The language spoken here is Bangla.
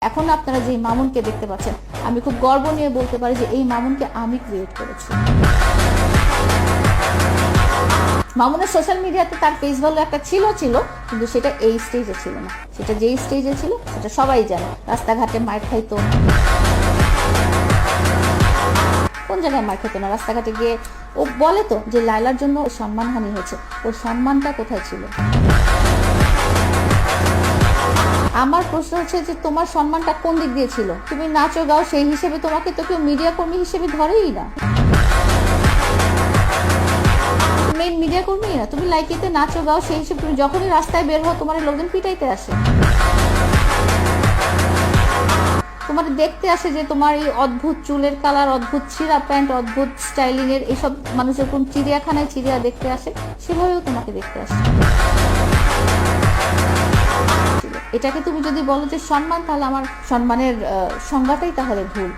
এখন আপনারা যে মামুনকে দেখতে পাচ্ছেন, আমি খুব গর্ব নিয়ে বলতে পারি যে এই মামুনকে আমি ক্রিয়েট করেছি। মামুনের সোশ্যাল মিডিয়াতে তার পেজ ভ্যালু একটা ছিল কিন্তু সেটা এই স্টেজে ছিল না। সেটা যেই স্টেজে ছিল সেটা সবাই জানে। রাস্তাঘাটে মার খাইতো, কোন জায়গায় মার খেতো না, রাস্তাঘাটে গিয়ে ও বলে তো যে লায়লার জন্য সম্মানহানি হয়েছে। ওর সম্মানটা কোথায় ছিল? আমার প্রশ্ন হচ্ছে যে তোমার সম্মানটা কোন দিক দিয়ে ছিল? তুমি নাচো গাও, সেই হিসেবে তোমাকে তো কেউ মিডিয়া কর্মী হিসেবে ধরেই না। মেইন মিডিয়া কর্মী না, তুমি লাইকিতে নাচো গাও, সেই হিসেবে তুমি যখনই রাস্তায় বের হও তোমার লোকজন পিটাইতে আসে, তোমার দেখতে আসে যে তোমার এই অদ্ভুত চুলের কালার, অদ্ভুত ছিঁড়া প্যান্ট, অদ্ভুত স্টাইলিং এর এইসব মানুষের কোন চিড়িয়াখানায় চিড়িয়া দেখতে আসে, সেভাবেও তোমাকে দেখতে আসে। এটাকে তুমি যদি বলো যে সম্মান, তাহলে আমার সম্মানের সংজ্ঞাটাই তাহলে ভুল।